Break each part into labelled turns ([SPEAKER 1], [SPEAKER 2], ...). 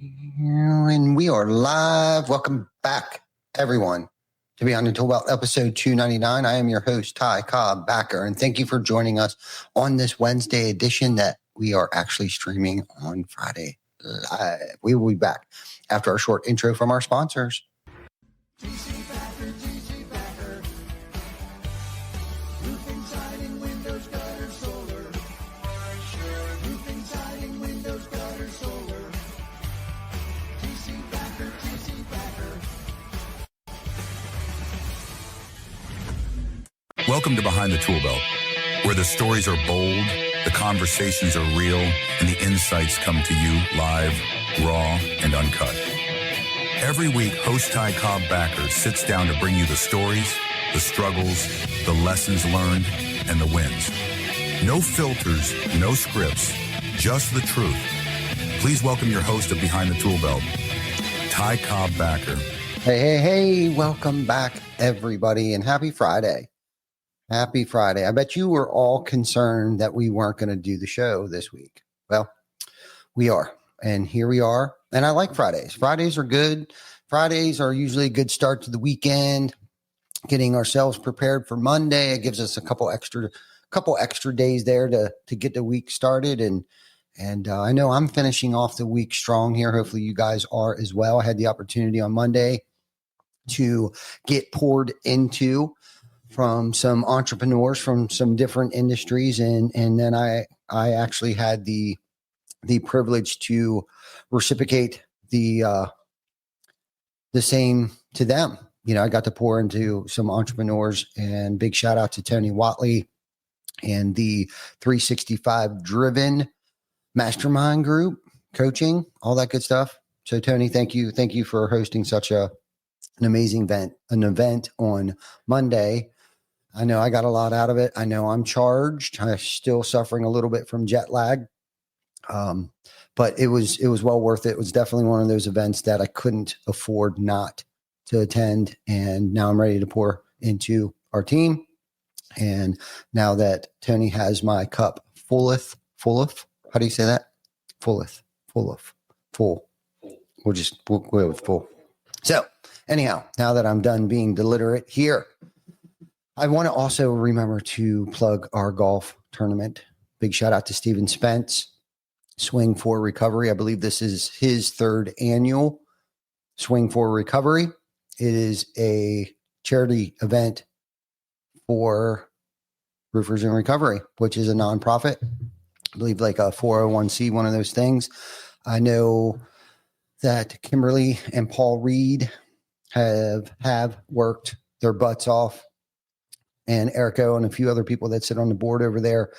[SPEAKER 1] And we are live. Welcome back, everyone, to Beyond the Tool Belt, episode 299. I am your host, Ty Cobb Backer, and thank you for joining us on this Wednesday edition that we are actually streaming on Friday live. We will be back after our short intro from our sponsors.
[SPEAKER 2] Welcome to Behind the Tool Belt, where the stories are bold, the conversations are real, and the insights come to you live, raw, and uncut. Every week, host Ty Cobb Backer sits down to bring you the stories, the struggles, the lessons learned, and the wins. No filters, no scripts, just the truth. Please welcome your host of Behind the Tool Belt, Ty Cobb Backer.
[SPEAKER 1] Hey, welcome back, everybody, and happy Friday. Happy Friday. I bet you were all concerned that we weren't going to do the show this week. Well, we are. And here we are. And I like Fridays. Fridays are good. Fridays are usually a good start to the weekend, getting ourselves prepared for Monday. It gives us a couple extra days there to get the week started. And I know I'm finishing off the week strong here. Hopefully you guys are as well. I had the opportunity on Monday to get poured into from some entrepreneurs from some different industries. And then I actually had the privilege to reciprocate the same to them. You know, I got to pour into some entrepreneurs, and big shout out to Tony Watley and the 365 Driven Mastermind Group, coaching, all that good stuff. So Tony, thank you. Thank you for hosting such an amazing event on Monday. I know I got a lot out of it. I know I'm charged. I'm still suffering a little bit from jet lag. But it was well worth it. It was definitely one of those events that I couldn't afford not to attend. And now I'm ready to pour into our team. And now that Tony has my cup fulleth. How do you say that? Full. We'll go with full. So anyhow, now that I'm done being deliberate here, I want to also remember to plug our golf tournament. Big shout out to Steven Spence, Swing for Recovery. I believe this is his third annual Swing for Recovery. It is a charity event for roofers in recovery, which is a nonprofit. I believe like a 401c, one of those things. I know that Kimberly and Paul Reed have worked their butts off, and Erico and a few other people that sit on the board over there,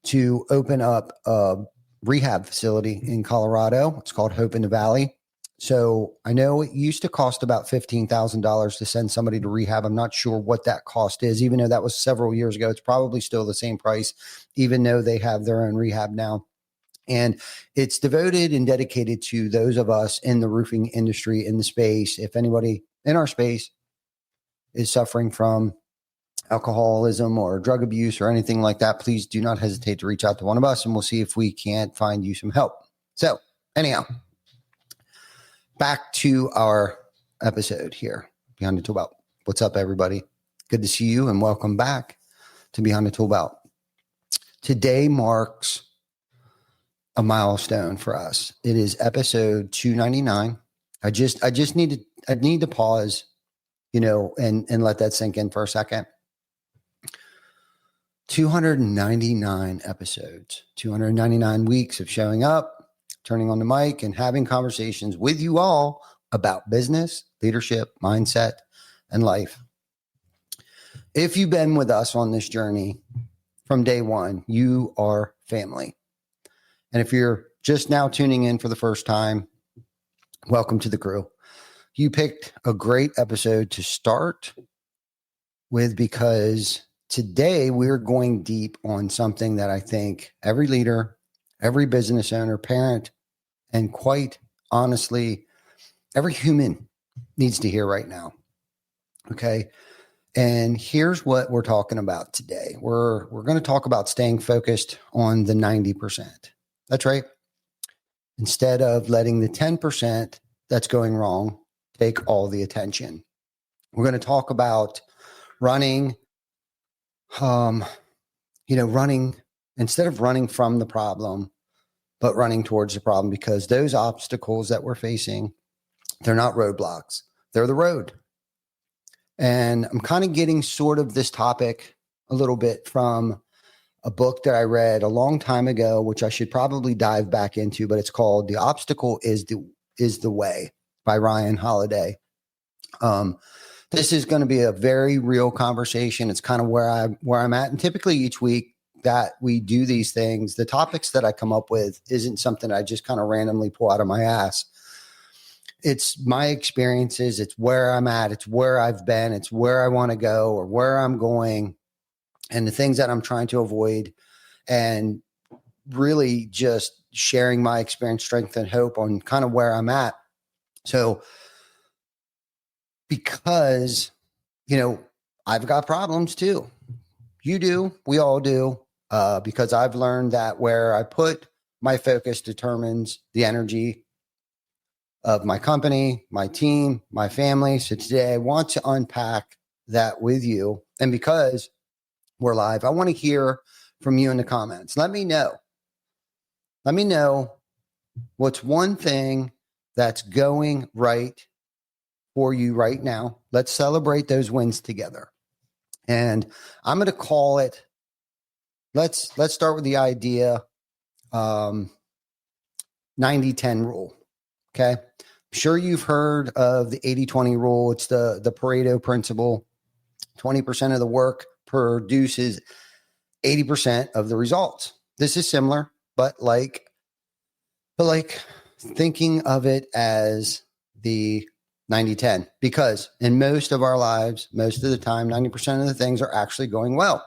[SPEAKER 1] to open up a rehab facility in Colorado. It's called Hope in the Valley. So I know it used to cost about $15,000 to send somebody to rehab. I'm not sure what that cost is, even though that was several years ago. It's probably still the same price, even though they have their own rehab now. And it's devoted and dedicated to those of us in the roofing industry, in the space. If anybody in our space is suffering from alcoholism or drug abuse or anything like that, please do not hesitate to reach out to one of us, and we'll see if we can't find you some help. So anyhow, back to our episode here, Beyond the Tool Belt. What's up, everybody? Good to see you, and welcome back to Beyond the Tool Belt. Today marks a milestone for us. It is episode 299. I need to pause, and let that sink in for a second. 299 episodes, 299 weeks of showing up, turning on the mic, and having conversations with you all about business, leadership, mindset, and life. If you've been with us on this journey from day one, you are family. And if you're just now tuning in for the first time, welcome to the crew. You picked a great episode to start with, because today we're going deep on something that I think every leader, every business owner, parent, and quite honestly, every human needs to hear right now. Okay. And here's what we're talking about today. We're going to talk about staying focused on the 90%. That's right. instead of letting the 10% that's going wrong take all the attention. We're going to talk about running, running instead of running from the problem, but running towards the problem, because those obstacles that we're facing, they're not roadblocks. They're the road. And I'm kind of getting sort of this topic a little bit from a book that I read a long time ago, which I should probably dive back into, but it's called The Obstacle is the Way by Ryan Holiday. This is going to be a very real conversation. It's kind of where I'm at. And typically each week that we do these things, the topics that I come up with isn't something I just kind of randomly pull out of my ass. It's my experiences. It's where I'm at. It's where I've been. It's where I want to go or where I'm going and the things that I'm trying to avoid, and really just sharing my experience, strength, and hope on kind of where I'm at. So because, I've got problems too. You do. We all do. Because I've learned that where I put my focus determines the energy of my company, my team, my family. So today I want to unpack that with you. And because we're live, I want to hear from you in the comments. Let me know what's one thing that's going right for you right now. Let's celebrate those wins together. And I'm going to call it, let's start with the idea, 90-10 rule. Okay. I'm sure you've heard of the 80-20 rule. It's the Pareto principle. 20% of the work produces 80% of the results. This is similar, but like thinking of it as the 90-10, because in most of our lives, most of the time, 90% of the things are actually going well.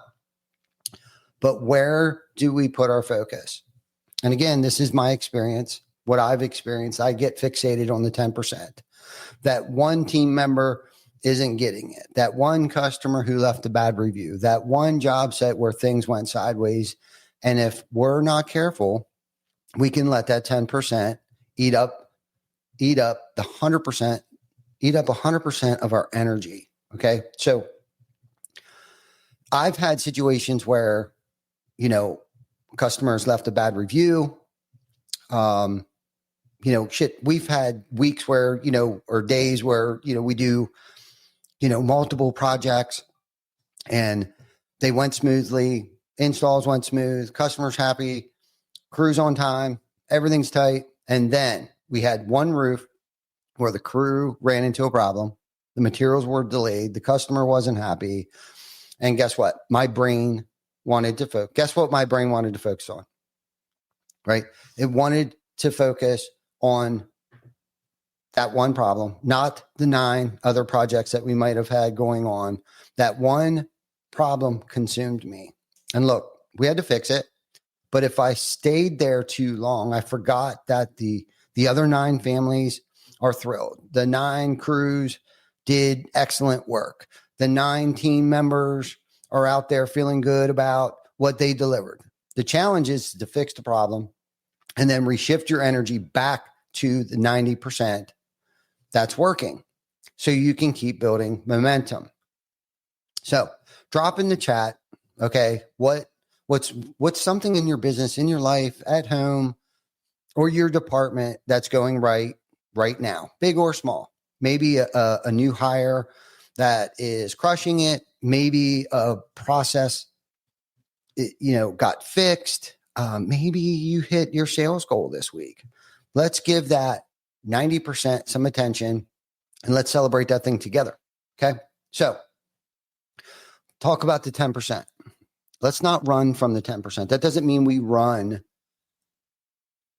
[SPEAKER 1] But where do we put our focus? And again, this is my experience, what I've experienced. I get fixated on the 10%. That one team member isn't getting it. That one customer who left a bad review, that one job site where things went sideways. And if we're not careful, we can let that 10% eat up the 100%, eat up 100% of our energy. Okay. So I've had situations where, customers left a bad review. We've had weeks where, or days where, we do, multiple projects and they went smoothly. Installs went smooth. Customers happy. Crew's on time. Everything's tight. And then we had one roof where the crew ran into a problem. The materials were delayed. The customer wasn't happy. And guess what? My brain wanted to focus. Guess what my brain wanted to focus on? Right? It wanted to focus on that one problem, not the 9 other projects that we might have had going on. That one problem consumed me. And look, we had to fix it. But if I stayed there too long, I forgot that the other 9 families are thrilled. The 9 crews did excellent work. The 9 team members are out there feeling good about what they delivered. The challenge is to fix the problem and then reshift your energy back to the 90% that's working so you can keep building momentum. So drop in the chat. Okay. What's something in your business, in your life, at home, or your department that's going right now, big or small? Maybe a new hire that is crushing it. Maybe a process, got fixed. Maybe you hit your sales goal this week. Let's give that 90% some attention and let's celebrate that thing together. Okay. So talk about the 10%. Let's not run from the 10%. That doesn't mean we run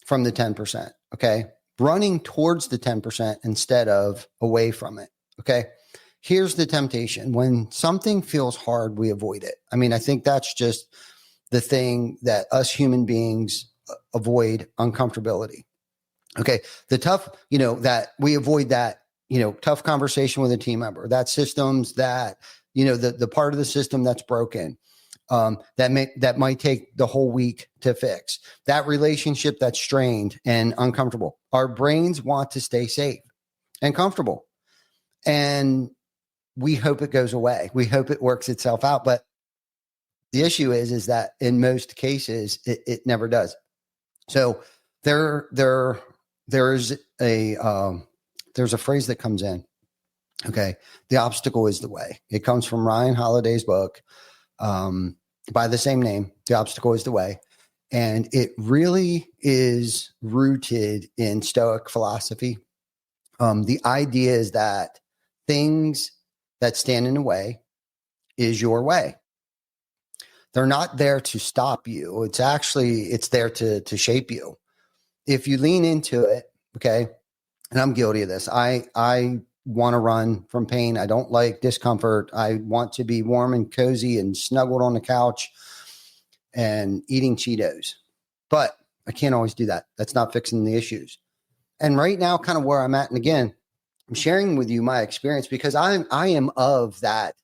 [SPEAKER 1] from the 10%. Okay. Running towards the 10% instead of away from it. Okay. Here's the temptation. When something feels hard, we avoid it. I mean, I think that's just the thing that us human beings avoid, uncomfortability. Okay. The tough, that we avoid that, tough conversation with a team member, that systems that, the part of the system that's broken, that might take the whole week to fix. That relationship that's strained and uncomfortable. Our brains want to stay safe and comfortable. And we hope it goes away. We hope it works itself out. But the issue is that in most cases, it never does. So there's a phrase that comes in. Okay. The obstacle is the way. It comes from Ryan Holiday's book by the same name. The obstacle is the way. And it really is rooted in Stoic philosophy. The idea is that things that stand in the way is your way. They're not there to stop you. It's there to shape you. If you lean into it, okay, and I'm guilty of this. I want to run from pain. I don't like discomfort. I want to be warm and cozy and snuggled on the couch and eating Cheetos. But I can't always do that. That's not fixing the issues. And right now, kind of where I'm at, and again, I'm sharing with you my experience because I am of that,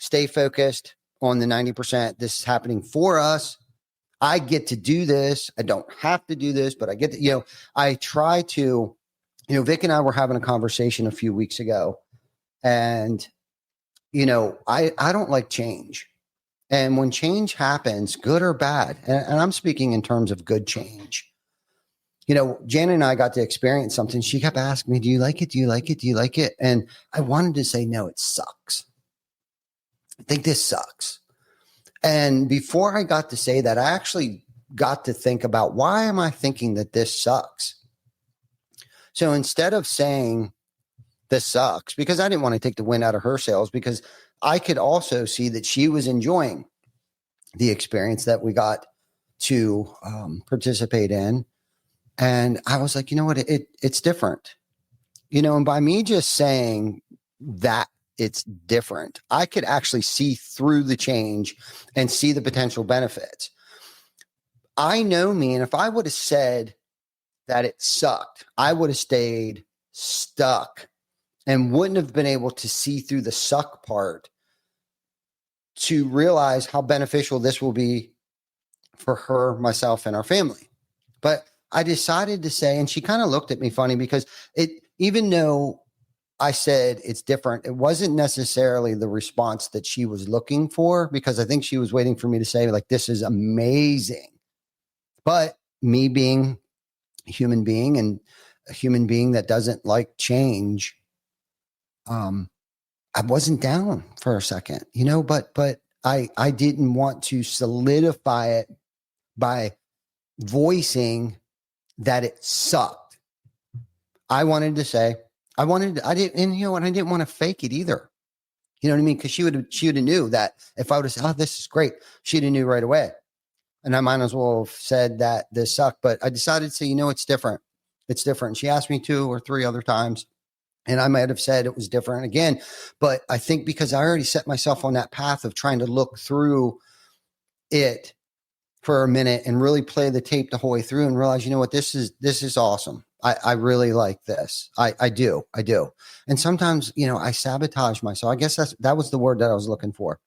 [SPEAKER 1] stay focused on the 90%. This is happening for us. I get to do this. I don't have to do this, but I get to, I try to, Vic and I were having a conversation a few weeks ago, and, I don't like change. And when change happens, good or bad, and I'm speaking in terms of good change, Janet and I got to experience something. She kept asking me, do you like it? Do you like it? Do you like it? And I wanted to say, no, it sucks. I think this sucks. And before I got to say that, I actually got to think about, why am I thinking that this sucks? So instead of saying this sucks, because I didn't want to take the wind out of her sails, because I could also see that she was enjoying the experience that we got to participate in. And I was like, you know what? It's different, and by me just saying that it's different, I could actually see through the change and see the potential benefits. I know me. And if I would have said that it sucked, I would have stayed stuck and wouldn't have been able to see through the suck part to realize how beneficial this will be for her, myself, and our family. But I decided to say, and she kind of looked at me funny because even though I said it's different, it wasn't necessarily the response that she was looking for, because I think she was waiting for me to say, like, this is amazing. But me being a human being, and a human being that doesn't like change, I wasn't down for a second, but I didn't want to solidify it by voicing that it sucked. I wanted to say, I didn't want to fake it either. You know what I mean? Because she would have knew that if I would have said, oh, this is great, she'd have knew right away. And I might as well have said that this sucked. But I decided to say, it's different. It's different. She asked me 2 or 3 other times, and I might have said it was different again. But I think because I already set myself on that path of trying to look through it for a minute and really play the tape the whole way through and realize, this is awesome. I really like this. I do. And sometimes, I sabotage myself. I guess that was the word that I was looking for.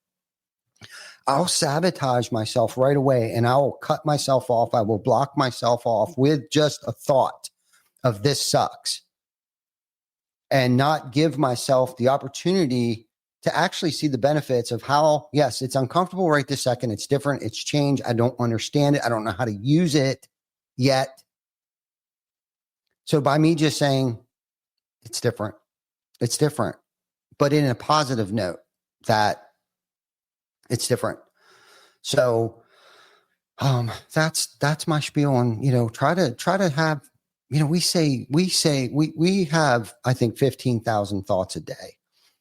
[SPEAKER 1] I'll sabotage myself right away, and I will cut myself off. I will block myself off with just a thought of this sucks, and not give myself the opportunity to actually see the benefits of how, yes, it's uncomfortable right this second. It's different. It's change. I don't understand it. I don't know how to use it yet. So by me just saying it's different, but in a positive note that it's different. So that's my spiel on, try to have, we have, I think, 15,000 thoughts a day.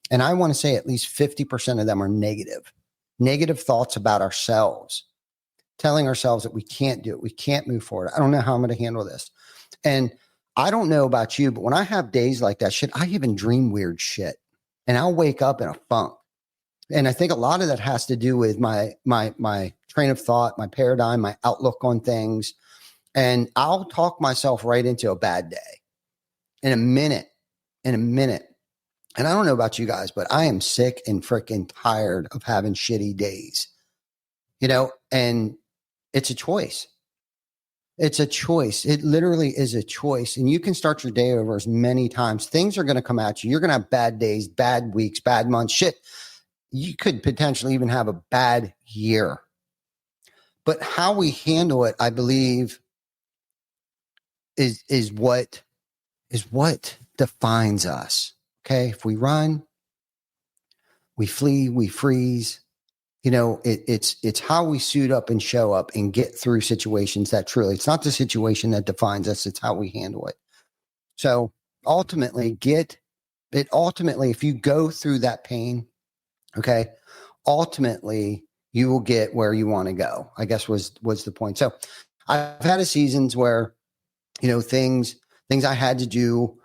[SPEAKER 1] And I want to say at least 50% of them are negative thoughts about ourselves, telling ourselves that we can't do it. We can't move forward. I don't know how I'm going to handle this. And I don't know about you, but when I have days like that, I even dream weird shit, and I'll wake up in a funk. And I think a lot of that has to do with my train of thought, my paradigm, my outlook on things. And I'll talk myself right into a bad day in a minute. And I don't know about you guys, but I am sick and freaking tired of having shitty days, and it's a choice. It's a choice. It literally is a choice. And you can start your day over as many times. Things are going to come at you. You're going to have bad days, bad weeks, bad months. Shit. You could potentially even have a bad year. But how we handle it, I believe, is what defines us. Okay. If we run, we flee, we freeze. It's how we suit up and show up and get through situations that truly, it's not the situation that defines us, it's how we handle it. So ultimately, if you go through that pain, okay, ultimately you will get where you want to go, I guess was the point. So I've had a seasons where, things I had to do,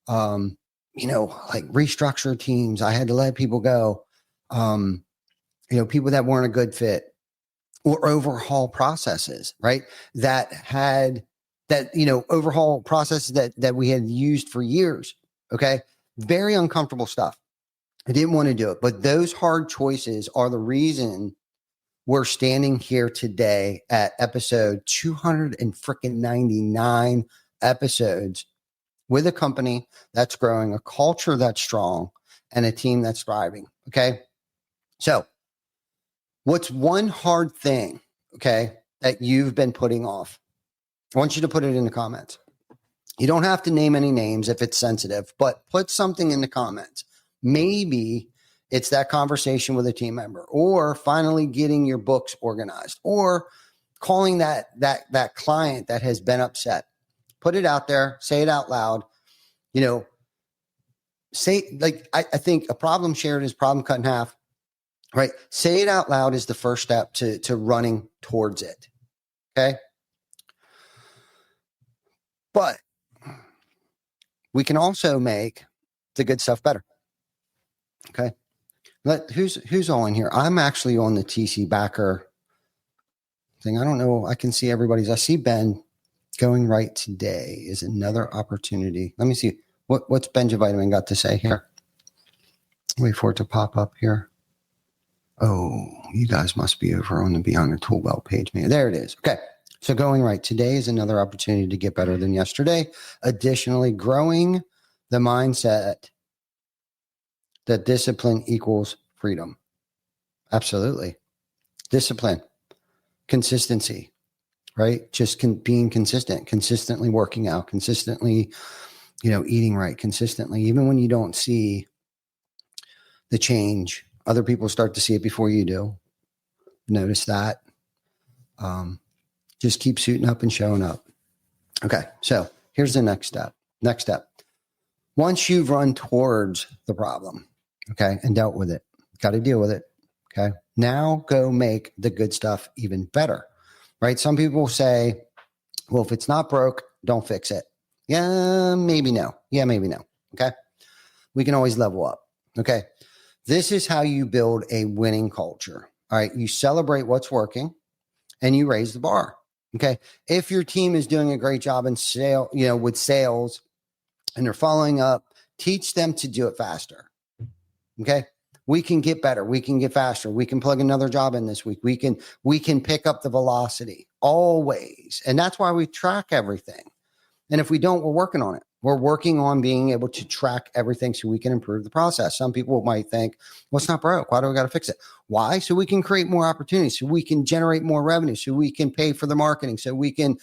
[SPEAKER 1] like restructure teams. I had to let people go. People that weren't a good fit, or overhaul processes, right? Overhaul processes that we had used for years. Okay. Very uncomfortable stuff. I didn't want to do it, but those hard choices are the reason we're standing here today at episode 299 episodes with a company that's growing, a culture that's strong, and a team that's thriving. Okay. So what's one hard thing, okay, that you've been putting off? I want you to put it in the comments. You don't have to name any names if it's sensitive, but put something in the comments. Maybe it's that conversation with a team member, or finally getting your books organized, or calling that client that has been upset. Put it out there, say it out loud. I think a problem shared is problem cut in half. Right? Say it out loud is the first step to running towards it. Okay. But we can also make the good stuff better. Okay. Who's on here? I'm actually on the TC Backer thing. I don't know. I can see everybody's. I see Ben. Going right today is another opportunity. Let me see. What's Benjavitamin got to say here? Wait for it to pop up here. Oh, you guys must be over on the Beyond the Tool Belt page, man. There it is. Okay. So going right today is another opportunity to get better than yesterday. Additionally, growing the mindset that discipline equals freedom. Absolutely. Discipline, consistency, right? Just being consistent, consistently working out, consistently, eating right, consistently, even when you don't see the change, other people start to see it before you do. Notice that. Just keep suiting up and showing up. Okay. So here's the next step. Once you've run towards the problem, okay, and dealt with it, got to deal with it. Okay. Now go make the good stuff even better, right? Some people say, well, if it's not broke, don't fix it. Yeah, maybe no. Yeah, maybe no. Okay. We can always level up. Okay. This is how you build a winning culture. All right. You celebrate what's working and you raise the bar. Okay. If your team is doing a great job in with sales and they're following up, teach them to do it faster. Okay. We can get better. We can get faster. We can plug another job in this week. We can pick up the velocity always. And that's why we track everything. And if we don't, we're working on it. We're working on being able to track everything so we can improve the process. Some people might think, well, it's not broke. Why do we got to fix it? Why? So we can create more opportunities, so we can generate more revenue, so we can pay for the marketing, so we can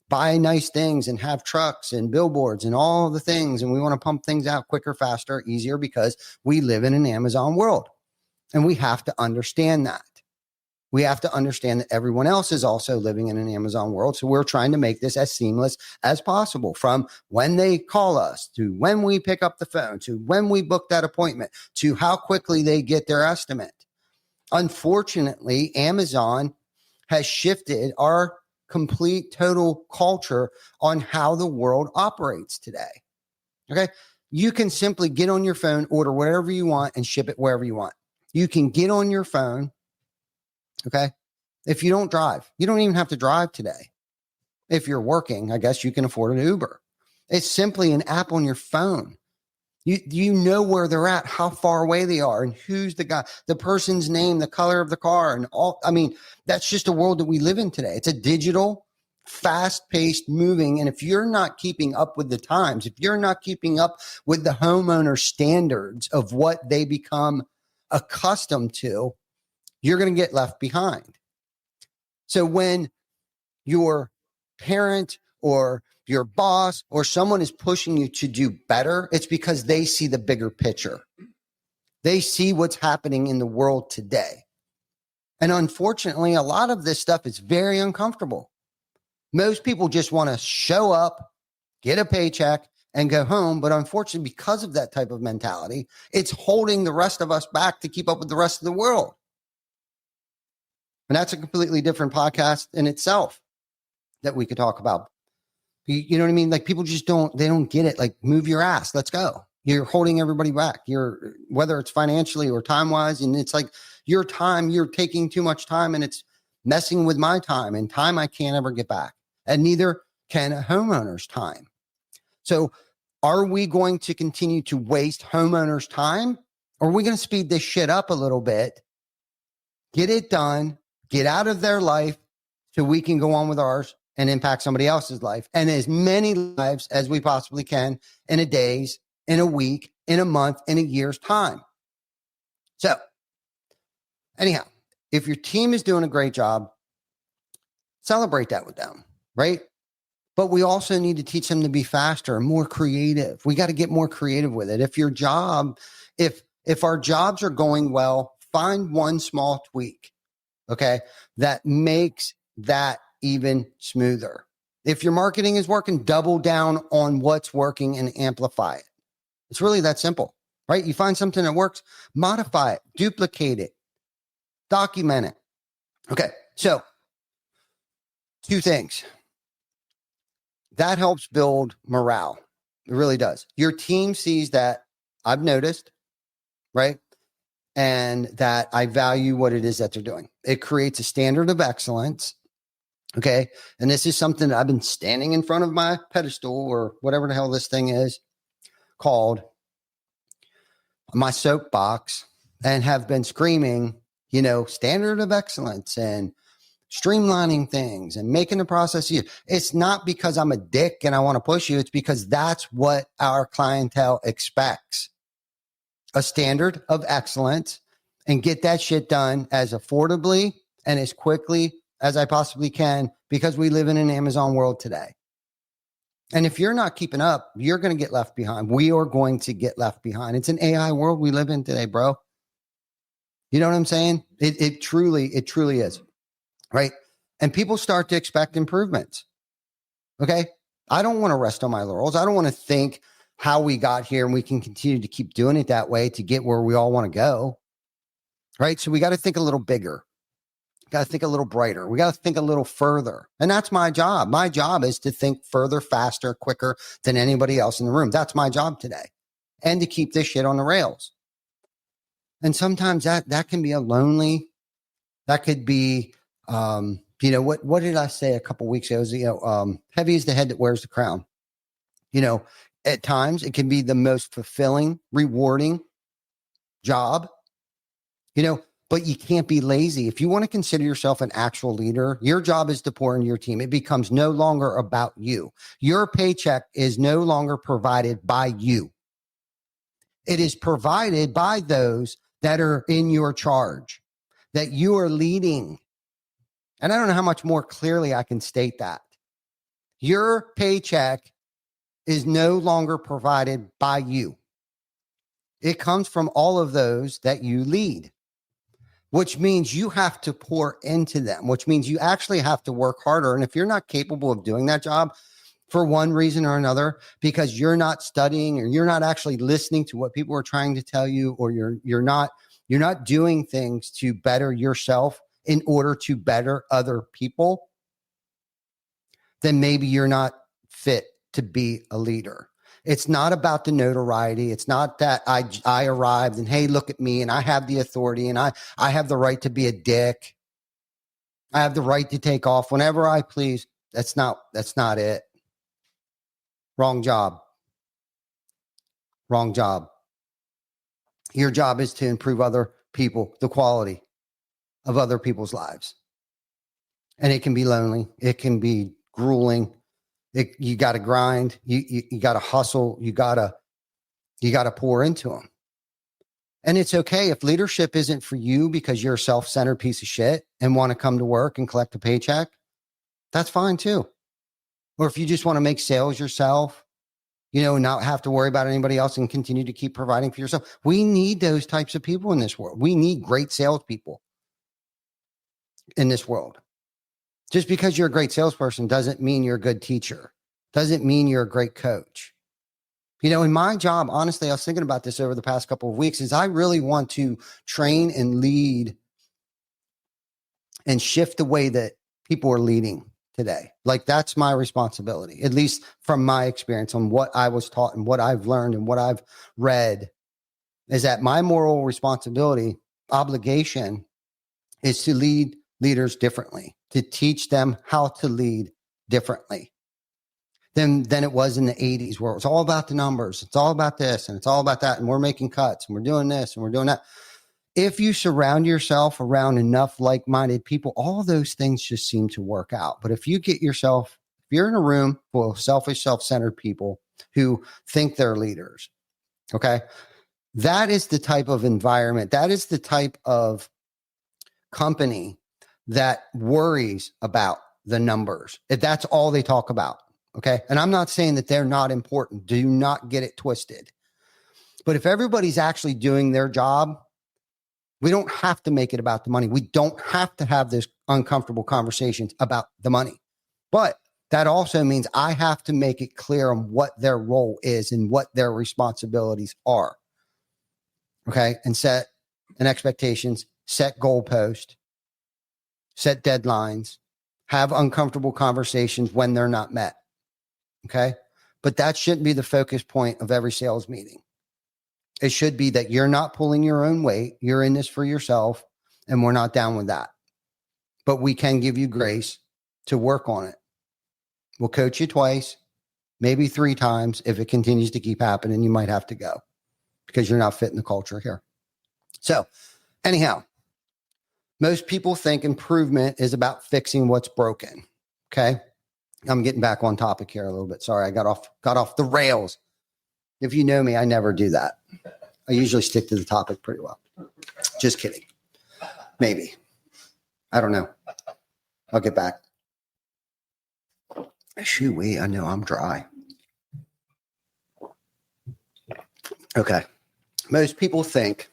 [SPEAKER 1] buy nice things and have trucks and billboards and all the things. And we want to pump things out quicker, faster, easier, because we live in an Amazon world. And we have to understand that. We have to understand that everyone else is also living in an Amazon world. So we're trying to make this as seamless as possible, from when they call us to when we pick up the phone to when we book that appointment to how quickly they get their estimate. Unfortunately, Amazon has shifted our complete total culture on how the world operates today. Okay. You can simply get on your phone, order whatever you want, and ship it wherever you want. You can get on your phone. Okay. If you don't drive, you don't even have to drive today. If you're working, I guess you can afford an Uber. It's simply an app on your phone. You know where they're at, how far away they are, and who's the guy, the person's name, the color of the car, and all. I mean, that's just a world that we live in today. It's a digital, fast-paced, moving, and if you're not keeping up with the times, if you're not keeping up with the homeowner standards of what they become accustomed to, you're going to get left behind. So when your parent or your boss or someone is pushing you to do better, it's because they see the bigger picture. They see what's happening in the world today. And unfortunately, a lot of this stuff is very uncomfortable. Most people just want to show up, get a paycheck, and go home. But unfortunately, because of that type of mentality, it's holding the rest of us back to keep up with the rest of the world. And that's a completely different podcast in itself that we could talk about. You know what I mean? Like people just they don't get it. Like move your ass. Let's go. You're holding everybody back. Whether it's financially or time wise. And it's like your time, you're taking too much time and it's messing with my time and time I can't ever get back. And neither can a homeowner's time. So are we going to continue to waste homeowners' time? Or are we going to speed this shit up a little bit, get it done, get out of their life so we can go on with ours and impact somebody else's life and as many lives as we possibly can in a day's, in a week, in a month, in a year's time. So anyhow, if your team is doing a great job, celebrate that with them, right? But we also need to teach them to be faster and more creative. We got to get more creative with it. If our jobs are going well, find one small tweak, okay, that makes that even smoother. If your marketing is working, double down on what's working and amplify it. It's really that simple, right? You find something that works, modify it, duplicate it, document it. Okay, so 2 things. That helps build morale. It really does. Your team sees that I've noticed, right? And that I value what it is that they're doing. It creates a standard of excellence. Okay. And this is something that I've been standing in front of my pedestal or whatever the hell this thing is called, my soapbox, and have been screaming, standard of excellence and streamlining things and making the process easier. It's not because I'm a dick and I want to push you. It's because that's what our clientele expects. A standard of excellence, and get that shit done as affordably and as quickly as I possibly can, because we live in an Amazon world today. And if you're not keeping up, you're going to get left behind. We are going to get left behind. It's an AI world we live in today, bro. You know what I'm saying? It truly is, right? And people start to expect improvements. Okay. I don't want to rest on my laurels. I don't want to think how we got here and we can continue to keep doing it that way to get where we all want to go. Right. So we got to think a little bigger. Got to think a little brighter. We got to think a little further. And that's my job. My job is to think further, faster, quicker than anybody else in the room. That's my job today. And to keep this shit on the rails. And sometimes that can be a lonely, that could be, what did I say a couple of weeks ago? It was, heavy is the head that wears the crown. At times it can be the most fulfilling, rewarding job, but you can't be lazy. If you want to consider yourself an actual leader, your job is to pour into your team. It becomes no longer about you. Your paycheck is no longer provided by you. It is provided by those that are in your charge, that you are leading. And I don't know how much more clearly I can state that. Your paycheck is no longer provided by you. It comes from all of those that you lead, which means you have to pour into them, which means you actually have to work harder. And if you're not capable of doing that job for one reason or another, because you're not studying or you're not actually listening to what people are trying to tell you, or you're not doing things to better yourself in order to better other people, then maybe you're not fit to be a leader. It's not about the notoriety. It's not that I arrived and, hey, look at me and I have the authority and I have the right to be a dick. I have the right to take off whenever I please. That's not it. Wrong job. Wrong job. Your job is to improve other people, the quality of other people's lives. And it can be lonely. It can be grueling. You got to grind. You got to hustle. You got to pour into them. And it's okay if leadership isn't for you because you're a self-centered piece of shit and want to come to work and collect a paycheck. That's fine too. Or if you just want to make sales yourself, not have to worry about anybody else and continue to keep providing for yourself. We need those types of people in this world. We need great salespeople in this world. Just because you're a great salesperson doesn't mean you're a good teacher. Doesn't mean you're a great coach. In my job, honestly, I was thinking about this over the past couple of weeks, is I really want to train and lead and shift the way that people are leading today. Like that's my responsibility, at least from my experience on what I was taught and what I've learned and what I've read, is that my moral responsibility, obligation is to lead leaders differently, to teach them how to lead differently than it was in the 80s, where it was all about the numbers. It's all about this and it's all about that. And we're making cuts and we're doing this and we're doing that. If you surround yourself around enough like-minded people, all those things just seem to work out. But if you're in a room full of selfish, self-centered people who think they're leaders, okay, that is the type of environment, that is the type of company that worries about the numbers. That's all they talk about. Okay. And I'm not saying that they're not important. Do not get it twisted. But if everybody's actually doing their job, we don't have to make it about the money. We don't have to have this uncomfortable conversations about the money. But that also means I have to make it clear on what their role is and what their responsibilities are. Okay. And set an expectations, set goalposts, set deadlines, have uncomfortable conversations when they're not met. Okay. But that shouldn't be the focus point of every sales meeting. It should be that you're not pulling your own weight. You're in this for yourself, and we're not down with that. But we can give you grace to work on it. We'll coach you twice, maybe 3 times. If it continues to keep happening, you might have to go because you're not fitting the culture here. So anyhow, most people think improvement is about fixing what's broken. Okay. I'm getting back on topic here a little bit. Sorry, I got off the rails. If you know me, I never do that. I usually stick to the topic pretty well. Just kidding. Maybe. I don't know. I'll get back. Shoo-wee, I know I'm dry. Okay. Most people think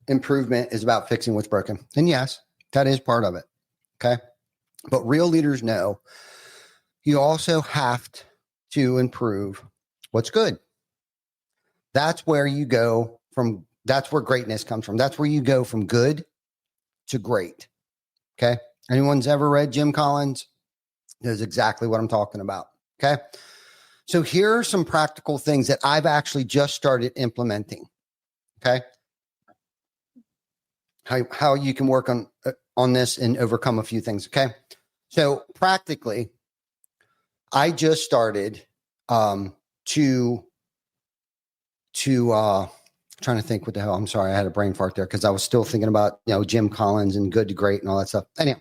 [SPEAKER 1] improvement is about fixing what's broken. And yes, that is part of it. Okay. But real leaders know you also have to improve what's good. That's where you go from. That's where greatness comes from. That's where you go from good to great. Okay. Anyone's ever read Jim Collins knows exactly what I'm talking about. Okay. So here are some practical things that I've actually just started implementing. Okay. How you can work on this and overcome a few things. Okay. So practically, I just started trying to think what the hell. I'm sorry, I had a brain fart there because I was still thinking about Jim Collins and good to great and all that stuff. Anyhow,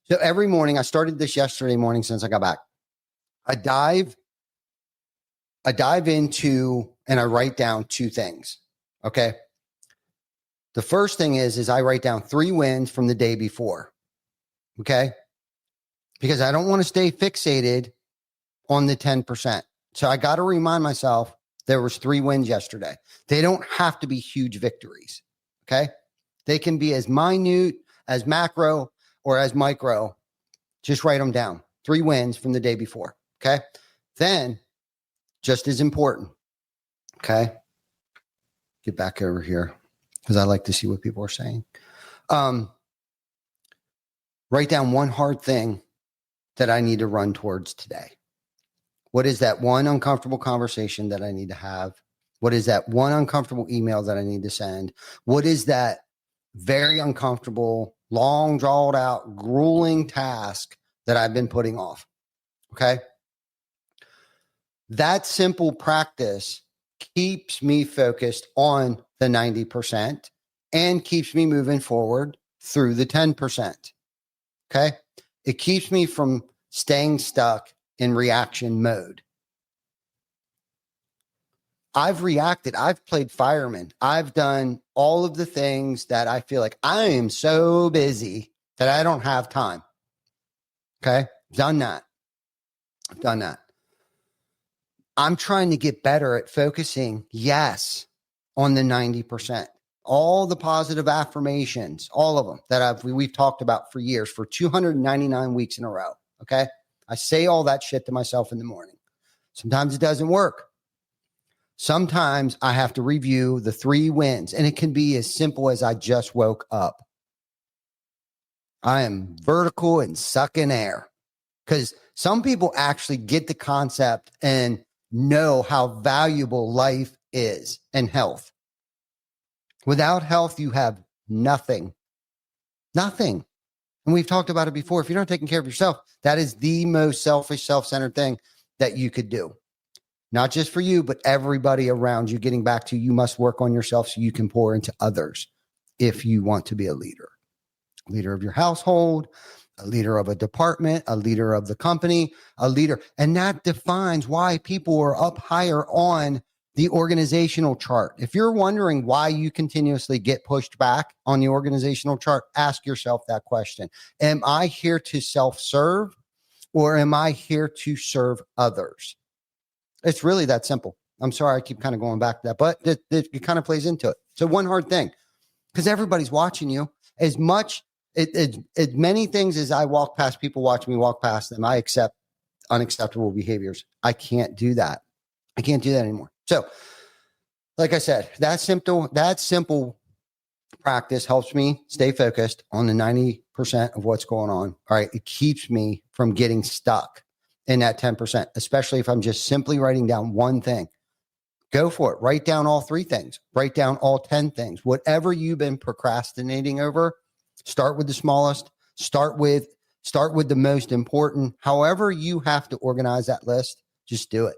[SPEAKER 1] so every morning, I started this yesterday morning since I got back. I dive into and I write down 2 things. Okay. The first thing is I write down 3 wins from the day before. Okay. Because I don't want to stay fixated on the 10%. So I got to remind myself there was 3 wins yesterday. They don't have to be huge victories. Okay. They can be as minute, as macro, or as micro. Just write them down. 3 wins from the day before. Okay. Then, just as important. Okay. Get back over here because I like to see what people are saying. Write down 1 hard thing that I need to run towards today. What is that 1 uncomfortable conversation that I need to have? What is that 1 uncomfortable email that I need to send? What is that very uncomfortable, long, drawn out, grueling task that I've been putting off? Okay. That simple practice keeps me focused on the 90% and keeps me moving forward through the 10%. Okay. It keeps me from staying stuck in reaction mode. I've reacted. I've played fireman. I've done all of the things that I feel like I am so busy that I don't have time. Okay. Done that. I've done that. I'm trying to get better at focusing, yes, on the 90%. All the positive affirmations, all of them that we've talked about for years, for 299 weeks in a row. Okay. I say all that shit to myself in the morning. Sometimes it doesn't work. Sometimes I have to review the 3 wins, and it can be as simple as I just woke up. I am vertical and sucking air, because some people actually get the concept and know how valuable life is and health. Without health, you have nothing. Nothing. And we've talked about it before. If you're not taking care of yourself, that is the most selfish, self-centered thing that you could do. Not just for you, but everybody around you. Getting back to, you must work on yourself so you can pour into others if you want to be a leader of your household, a leader of a department, a leader of the company, a leader. And that defines why people are up higher on the organizational chart. If you're wondering why you continuously get pushed back on the organizational chart, ask yourself that question. Am I here to self-serve, or am I here to serve others? It's really that simple. I'm sorry, I keep kind of going back to that, but it kind of plays into it. So one hard thing, because everybody's watching you. As many things as I walk past, people watch me walk past them, I accept unacceptable behaviors. I can't do that. I can't do that anymore. So, like I said, that simple practice helps me stay focused on the 90% of what's going on. All right. It keeps me from getting stuck in that 10%, especially if I'm just simply writing down one thing. Go for it. Write down all 3 things. Write down all 10 things. Whatever you've been procrastinating over, start with the smallest. Start with the most important. However you have to organize that list, just do it.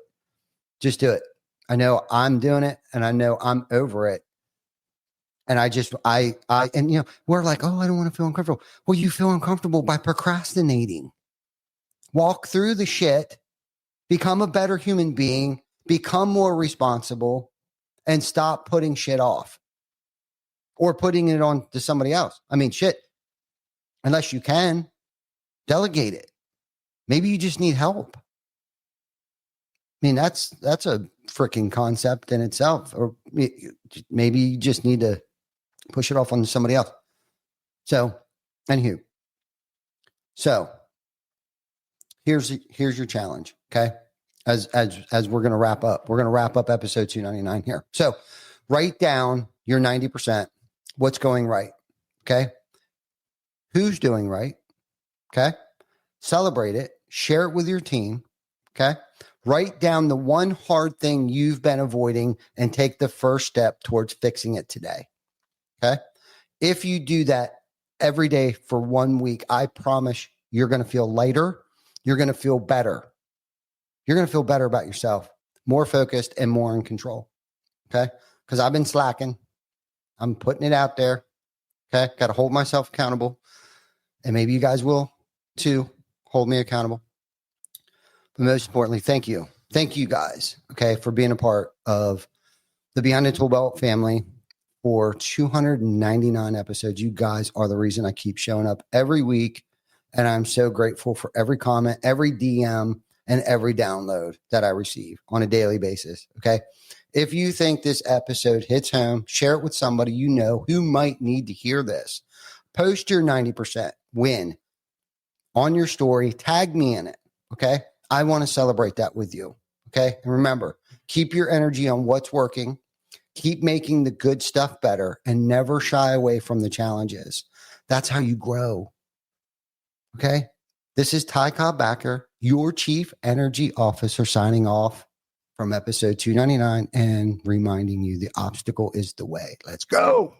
[SPEAKER 1] Just do it. I know I'm doing it, and I know I'm over it. And we're like, oh, I don't want to feel uncomfortable. Well, you feel uncomfortable by procrastinating. Walk through the shit, become a better human being, become more responsible, and stop putting shit off or putting it on to somebody else. I mean, shit, unless you can, delegate it. Maybe you just need help. I mean, that's a freaking concept in itself. Or maybe you just need to push it off on somebody else. So, anywho. So, here's your challenge, okay? As we're going to wrap up. We're going to wrap up episode 299 here. So, write down your 90%. What's going right, okay? Who's doing right, okay? Celebrate it. Share it with your team, okay? Write down the one hard thing you've been avoiding and take the first step towards fixing it today, okay? If you do that every day for 1 week, I promise you're going to feel lighter. You're going to feel better. You're going to feel better about yourself, more focused and more in control, okay? Because I've been slacking. I'm putting it out there, okay? Got to hold myself accountable. And maybe you guys will too hold me accountable. But most importantly, thank you. Thank you guys, okay, for being a part of the Behind the Tool Belt family for 299 episodes. You guys are the reason I keep showing up every week. And I'm so grateful for every comment, every DM, and every download that I receive on a daily basis, okay? If you think this episode hits home, share it with somebody you know who might need to hear this. Post your 90% win on your story. Tag me in it, okay? I want to celebrate that with you, okay? And remember, keep your energy on what's working. Keep making the good stuff better and never shy away from the challenges. That's how you grow, okay? This is Ty Cobb Backer, your Chief Energy Officer, signing off from episode 299 and reminding you the obstacle is the way. Let's go.